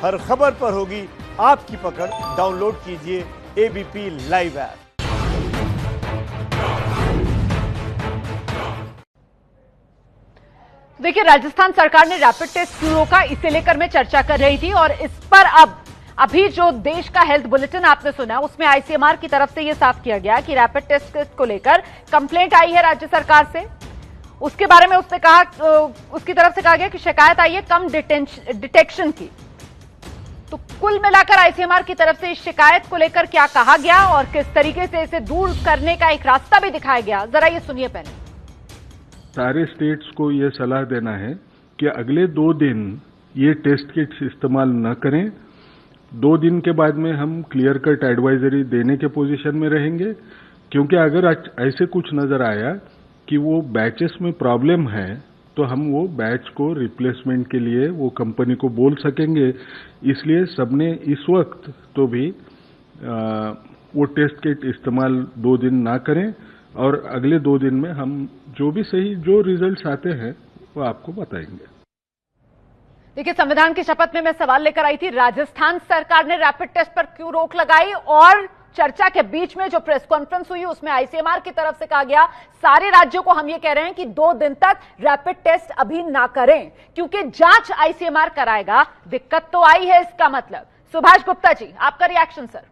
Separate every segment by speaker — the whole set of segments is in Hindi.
Speaker 1: हर खबर पर होगी आपकी पकड़। डाउनलोड कीजिए एबीपी लाइव ऐप।
Speaker 2: देखिए, राजस्थान सरकार ने रैपिड टेस्ट क्यों रोका, इसे लेकर मैं चर्चा कर रही थी और इस पर अभी जो देश का हेल्थ बुलेटिन आपने सुना, उसमें आईसीएमआर की तरफ से यह साफ किया गया कि रैपिड टेस्ट को लेकर कंप्लेंट आई है राज्य सरकार से। उसके बारे में उसने कहा, उसकी तरफ से कहा गया कि शिकायत आई है कम डिटेक्शन की। तो कुल मिलाकर आईसीएमआर की तरफ से इस शिकायत को लेकर क्या कहा गया और किस तरीके से इसे दूर करने का एक रास्ता भी दिखाया गया, जरा ये सुनिए पहले।
Speaker 3: सारे स्टेट्स को ये सलाह देना है कि अगले 2 दिन ये टेस्ट किट्स इस्तेमाल न करें। 2 दिन के बाद में हम क्लियर कट एडवाइजरी देने के पोजीशन में रहेंगे, क्योंकि अगर ऐसे कुछ नजर आया कि वो बैचेस में प्रॉब्लम है तो हम वो बैच को रिप्लेसमेंट के लिए वो कंपनी को बोल सकेंगे। इसलिए सबने इस वक्त तो भी वो टेस्ट किट इस्तेमाल 2 दिन ना करें और अगले 2 दिन में हम जो भी सही जो रिजल्ट्स आते हैं वो आपको बताएंगे।
Speaker 2: देखिए, संविधान की शपथ में मैं सवाल लेकर आई थी, राजस्थान सरकार ने रैपिड टेस्ट पर क्यों रोक लगाई, और चर्चा के बीच में जो प्रेस कॉन्फ्रेंस हुई उसमें आईसीएमआर की तरफ से कहा गया सारे राज्यों को हम ये कह रहे हैं कि 2 दिन तक रैपिड टेस्ट अभी ना करें क्योंकि जांच आईसीएमआर कराएगा। दिक्कत तो आई है, इसका मतलब। सुभाष गुप्ता जी, आपका रिएक्शन सर।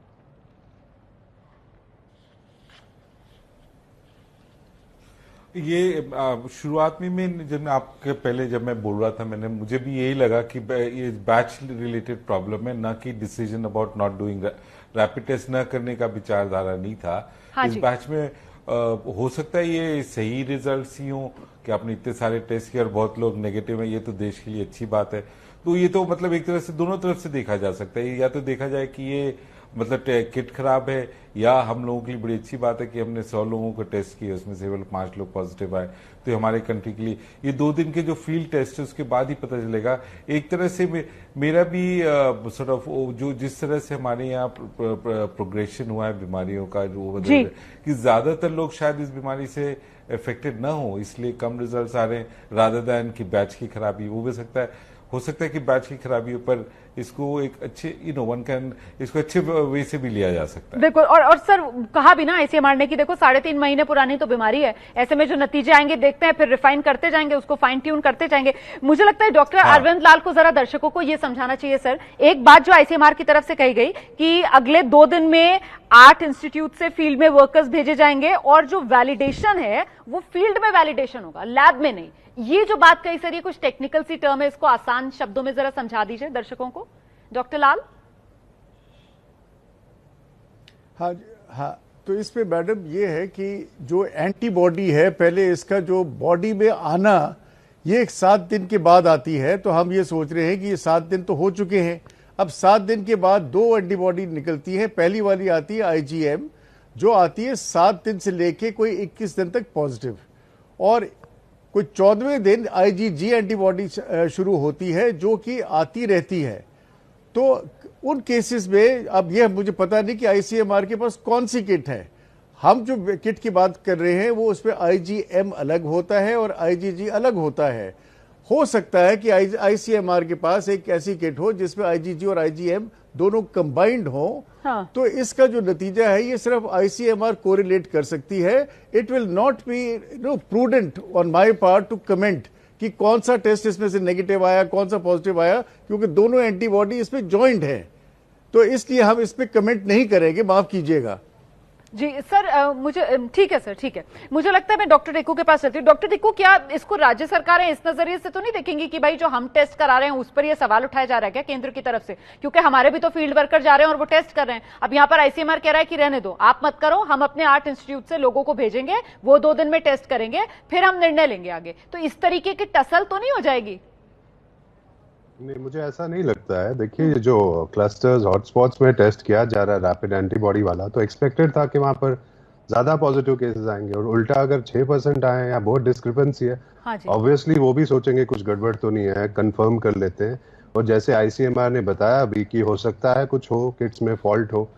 Speaker 4: ये शुरुआत में जब आपके पहले जब मैं बोल रहा था, मुझे भी यही लगा कि ये बैच रिलेटेड प्रॉब्लम है, ना कि decision about not doing rapid test न करने का विचारधारा नहीं था। हाँ, इस बैच में हो सकता है ये सही रिजल्ट्स ही हों कि आपने इतने सारे टेस्ट किए और बहुत लोग नेगेटिव है, ये तो देश के लिए अच्छी बात है। तो ये तो मतलब एक तरह से दोनों तरफ से देखा जा सकता है। या तो देखा जाए कि ये मतलब किट खराब है, या हम लोगों के लिए बड़ी अच्छी बात है कि हमने 100 लोगों को टेस्ट किए, उसमें से केवल 5 लोग पॉजिटिव आए। तो हमारे कंट्री के लिए ये 2 दिन के जो फील्ड टेस्ट है उसके बाद ही पता चलेगा। एक तरह से मेरा भी सॉर्ट ऑफ जो जिस तरह से हमारे यहाँ प्रोग्रेशन हुआ है बीमारियों का, जो कि ज्यादातर लोग शायद इस बीमारी से अफेक्टेड ना हो, इसलिए कम रिजल्ट्स आ रहे हैं रादर दैन की बैच की खराबी। वो भी हो सकता है कि बैच की खराबी पर इसको एक अच्छे वन कैन इसको अच्छे वे से भी लिया जा सकता है।
Speaker 2: बिल्कुल। और सर, कहा भी ना आईसीएमआर ने कि देखो 3.5 महीने पुरानी तो बीमारी है, ऐसे में जो नतीजे आएंगे देखते हैं, फिर रिफाइन करते जाएंगे, उसको फाइन ट्यून करते जाएंगे। मुझे लगता है डॉक्टर अरविंद लाल को जरा दर्शकों को यह समझाना चाहिए सर। एक बात जो आईसीएमआर की तरफ से कही गई कि अगले 2 दिन में 8 इंस्टीट्यूट से फील्ड में वर्कर्स भेजे जाएंगे और जो वैलिडेशन है वो फील्ड में वैलिडेशन होगा, लैब में नहीं। ये जो बात कही सर, ये कुछ टेक्निकल सी टर्म है, इसको आसान शब्दों में जरा समझा दीजिए दर्शकों को, डॉक्टर लाल।
Speaker 5: हाँ, तो इस पे मैडम ये है कि जो एंटीबॉडी है, पहले इसका जो बॉडी में आना ये 7 दिन के बाद आती है। तो हम ये सोच रहे हैं कि ये 7 दिन तो हो चुके हैं, अब 7 दिन के बाद 2 एंटीबॉडी निकलती है। पहली वाली आती है आईजीएम, जो आती है 7 दिन से लेके कोई 21 दिन तक पॉजिटिव, और कोई 14वें दिन आईजीजी एंटीबॉडी शुरू होती है जो कि आती रहती है। तो उन केसेस में अब यह मुझे पता नहीं कि आईसीएमआर के पास कौन सी किट है। हम जो किट की बात कर रहे हैं वो उसमें आईजीएम अलग होता है और आईजीजी अलग होता है। हो सकता है कि आईसीएमआर के पास एक ऐसी किट हो जिसमें आईजीजी और आईजीएम दोनों कंबाइंड हो। हाँ। तो इसका जो नतीजा है ये सिर्फ आईसीएमआर कोरिलेट कर सकती है। It will not be prudent on my part two comment कि कौन सा टेस्ट इसमें से नेगेटिव आया, कौन सा पॉजिटिव आया, क्योंकि दोनों एंटीबॉडी इसमें जॉइंट है। तो इसलिए हम इस पे कमेंट नहीं करेंगे, माफ कीजिएगा।
Speaker 2: जी सर, मुझे ठीक है सर, ठीक है। मुझे लगता है मैं डॉक्टर टिक्कू के पास चलती हूँ। डॉक्टर टिक्कू, क्या इसको राज्य सरकारें इस नजरिए से तो नहीं देखेंगी कि भाई जो हम टेस्ट करा रहे हैं उस पर ये सवाल उठाया जा रहा है क्या केंद्र की तरफ से? क्योंकि हमारे भी तो फील्ड वर्कर जा रहे हैं और वो टेस्ट कर रहे हैं। अब यहाँ पर आईसीएमआर कह रहा है कि रहने दो, आप मत करो, हम अपने 8 इंस्टीट्यूट से लोगों को भेजेंगे, वो 2 दिन में टेस्ट करेंगे, फिर हम निर्णय लेंगे आगे। तो इस तरीके की टसल तो नहीं हो जाएगी?
Speaker 6: नहीं, मुझे ऐसा नहीं लगता है। देखिए, जो क्लस्टर्स हॉटस्पॉट्स में टेस्ट किया जा रहा है रैपिड एंटीबॉडी वाला, तो एक्सपेक्टेड था कि वहां पर ज्यादा पॉजिटिव केसेस आएंगे, और उल्टा अगर 6% आए या बहुत डिस्क्रिपेंसी है, ऑब्वियसली वो भी सोचेंगे कुछ गड़बड़ तो नहीं है, कंफर्म कर लेते हैं। और जैसे आईसीएमआर ने बताया अभी कि हो सकता है कुछ हो, किट्स में फॉल्ट हो,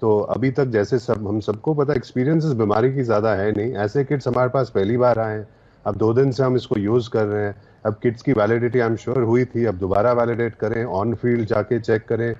Speaker 6: तो अभी तक जैसे हम सबको पता एक्सपीरियंस इस बीमारी की ज्यादा है नहीं, ऐसे किट्स हमारे पास पहली बार आए हैं, अब 2 दिन से हम इसको यूज कर रहे हैं। अब किट्स की वैलिडिटी आई एम श्योर हुई थी, अब दोबारा वैलिडेट करें, ऑन फील्ड जाके चेक करें,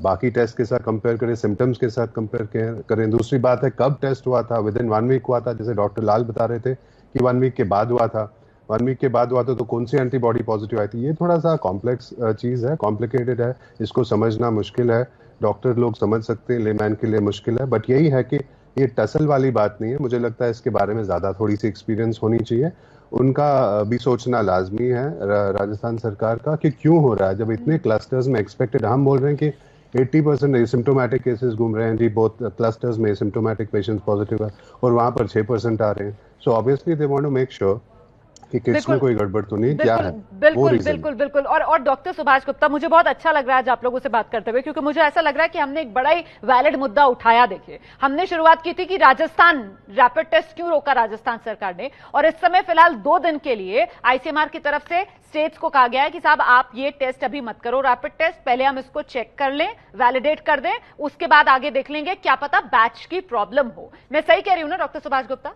Speaker 6: बाकी टेस्ट के साथ कंपेयर करें, सिम्टम्स के साथ कंपेयर करें। दूसरी बात है कब टेस्ट हुआ था, विद इन 1 वीक हुआ था, जैसे डॉक्टर लाल बता रहे थे कि 1 वीक के बाद हुआ था। 1 वीक के बाद हुआ था तो कौन सी एंटीबॉडी पॉजिटिव आई थी। ये थोड़ा सा कॉम्प्लेक्स चीज है, कॉम्प्लिकेटेड है, इसको समझना मुश्किल है, डॉक्टर लोग समझ सकते हैं, लेमैन के लिए मुश्किल है। बट यही है कि ये टसल वाली बात नहीं है, मुझे लगता है इसके बारे में ज्यादा थोड़ी सी एक्सपीरियंस होनी चाहिए, उनका भी सोचना लाजमी है राजस्थान सरकार का कि क्यों हो रहा है जब इतने क्लस्टर्स में एक्सपेक्टेड। हम बोल रहे हैं कि 80% एसिम्प्टोमेटिक केसेस घूम रहे हैं जी, बहुत क्लस्टर्स में एसिम्प्टोमेटिक पेशेंट्स पॉजिटिव है और वहां पर 6% आ रहे हैं। So obviously they want to make sure कि किट्स में कोई गड़बड़ तो नहीं, क्या है
Speaker 2: बिल्कुल बिल्कुल बिल्कुल। और डॉक्टर सुभाष गुप्ता, मुझे बहुत अच्छा लग रहा है आज आप लोगों से बात करते हुए, क्योंकि मुझे ऐसा लग रहा है कि हमने एक बड़ा ही वैलिड मुद्दा उठाया। देखिए, हमने शुरुआत की थी कि राजस्थान रैपिड टेस्ट क्यों रोका राजस्थान सरकार ने, और इस समय फिलहाल 2 दिन के लिए आईसीएमआर की तरफ से स्टेट्स को कहा गया है कि साहब आप ये टेस्ट अभी मत करो, रैपिड टेस्ट, पहले हम इसको चेक कर लें, वैलिडेट कर दें, उसके बाद आगे देख लेंगे, क्या पता बैच की प्रॉब्लम हो। मैं सही कह रही हूं ना डॉक्टर सुभाष गुप्ता?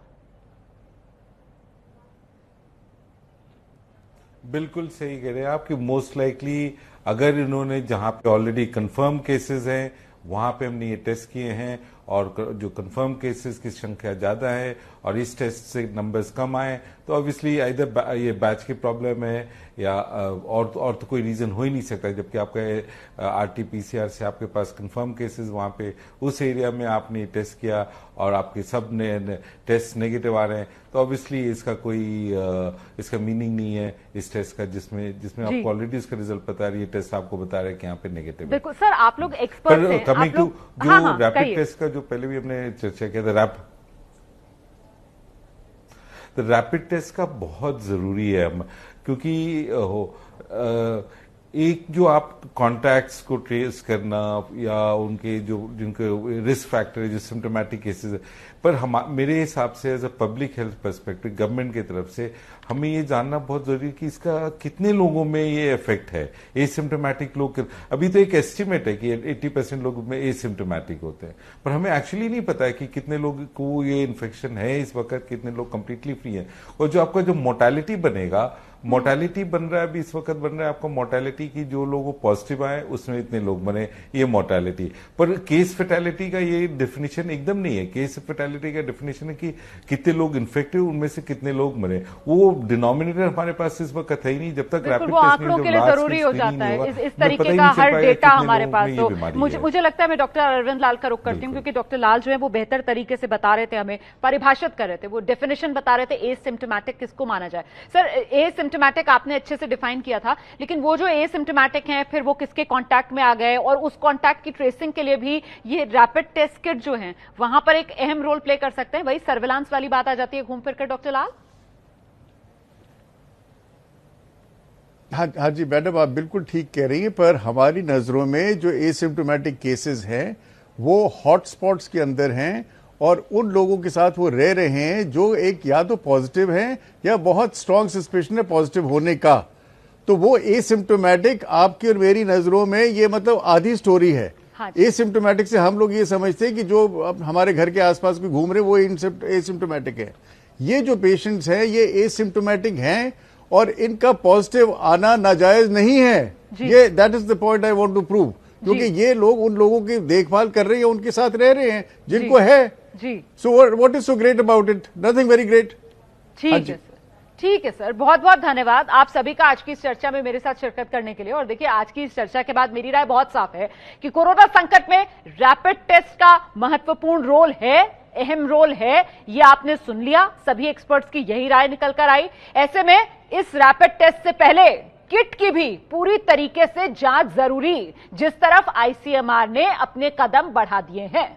Speaker 4: बिल्कुल सही कह रहे हैं आप कि मोस्ट लाइकली अगर इन्होंने जहां पे ऑलरेडी कंफर्म केसेस हैं वहां पे हमने ये टेस्ट किए हैं और जो कंफर्म केसेस की संख्या ज्यादा है और इस टेस्ट से नंबर्स कम आए तो ऑब्वियसली इधर ये बैच की प्रॉब्लम है या और तो कोई रीजन हो ही नहीं सकता। जबकि आपका आरटीपीसीआर से आपके पास कंफर्म केसेस वहां पे उस एरिया में आपने टेस्ट किया और आपके सब टेस्ट नेगेटिव आ रहे हैं तो ऑब्वियसली इसका कोई इसका मीनिंग नहीं है इस टेस्ट का जिसमें आपको ऑलरेडी इसका रिजल्ट पता है, ये टेस्ट आपको बता रहा है कि यहाँ पे नेगेटिव है।
Speaker 2: बिल्कुल सर, आप लोग एक्सपर्ट हैं।
Speaker 4: कमिंग टू जो रैपिड टेस्ट का जो पहले भी हमने चर्चा किया था, रैपिड टेस्ट का बहुत जरूरी है क्योंकि एक जो आप कॉन्टैक्ट्स को ट्रेस करना या उनके जिनके रिस्क फैक्टर है, जो सिम्टोमेटिक केसेस है, पर मेरे हिसाब से as a public health perspective government की तरफ से हमें ये जानना बहुत जरूरी है कि इसका कितने लोगों में ये इफेक्ट है। एसिम्टोमेटिक लोग, अभी तो एक एस्टिमेट है कि 80% लोग में एसिम्टोमेटिक होते हैं, पर हमें एक्चुअली नहीं पता है कि कितने लोग को ये इन्फेक्शन है इस वक्त, कितने लोग कंप्लीटली फ्री हैं। और जो आपका जो मोर्टेलिटी बनेगा, मोर्टेलिटी बन रहा है अभी इस वक्त बन रहा है आपका मोर्टेलिटी की, जो लोग पॉजिटिव आए उसमें इतने लोग बने, ये मोर्टेलिटी। पर केस फेटेलिटी का ये डेफिनेशन एकदम नहीं है। केस फेटेलिटी का डेफिनेशन है कि कितने लोग इन्फेक्टिव, उनमें से कितने लोग मरे। वो डिनोमिनेटर हमारे पास इस वक्त है ही नहीं जब तक रैपिड टेस्ट
Speaker 2: आंकड़ों के लिए जरूरी हो जाता है इस तरीके का हर डेटा हमारे पास। तो मुझे लगता है मैं डॉक्टर अरविंद लाल का रुख करती हूँ, क्योंकि डॉक्टर लाल जो है वो बेहतर तरीके से बता रहे थे, हमें परिभाषित कर रहे थे, वो डेफिनेशन बता रहे थे एसिम्प्टोमेटिक किसको माना जाए। सर, एसिम्प्टोमेटिक आपने अच्छे से डिफाइन किया था, लेकिन वो जो एसिम्प्टोमेटिक हैं फिर वो किसके कांटेक्ट में आ गए, और उस कांटेक्ट की ट्रेसिंग के लिए भी ये रैपिड टेस्ट किट जो हैं वहां पर एक अहम रोल प्ले कर सकते हैं। वही सर्विलांस वाली बात आ जाती है घूम फिर कर डॉक्टर लाल।
Speaker 5: हाँ जी मैडम, आप बिल्कुल ठीक कह रही हैं, पर हमारी नजरों में जो एसिम्प्टोमेटिक केसेस हैं वो हॉटस्पॉट्स के अंदर हैं और उन लोगों के साथ वो रह रहे हैं जो एक या तो पॉजिटिव हैं या बहुत स्ट्रांग सस्पेशन है पॉजिटिव होने का। तो वो एसिम्प्टोमेटिक आपकी और मेरी नजरों में ये मतलब आधी स्टोरी है। हाँ, एसिम्प्टोमेटिक से हम लोग ये समझते हैं कि जो हमारे घर के आसपास कोई घूम रहे वो एसिम्प्टोमेटिक है। ये जो पेशेंट्स हैं ये एसिम्प्टोमेटिक हैं और इनका पॉजिटिव आना नाजायज नहीं है। ये that is the point I want to prove, क्योंकि ये लोग उन लोगों की देखभाल कर रहे हैं, उनके साथ रह रहे हैं जिनको है। So what is so great about it? Nothing very great.
Speaker 2: ठीक है सर, बहुत बहुत धन्यवाद आप सभी का आज की इस चर्चा में मेरे साथ शिरकत करने के लिए। और देखिए, आज की इस चर्चा के बाद मेरी राय बहुत साफ है कि कोरोना संकट में रैपिड टेस्ट का महत्वपूर्ण रोल है, अहम रोल है। ये आपने सुन लिया, सभी एक्सपर्ट्स की यही राय निकल कर आई। ऐसे में इस रैपिड टेस्ट से पहले किट की भी पूरी तरीके से जांच जरूरी, जिस तरफ आईसीएमआर ने अपने कदम बढ़ा दिए हैं।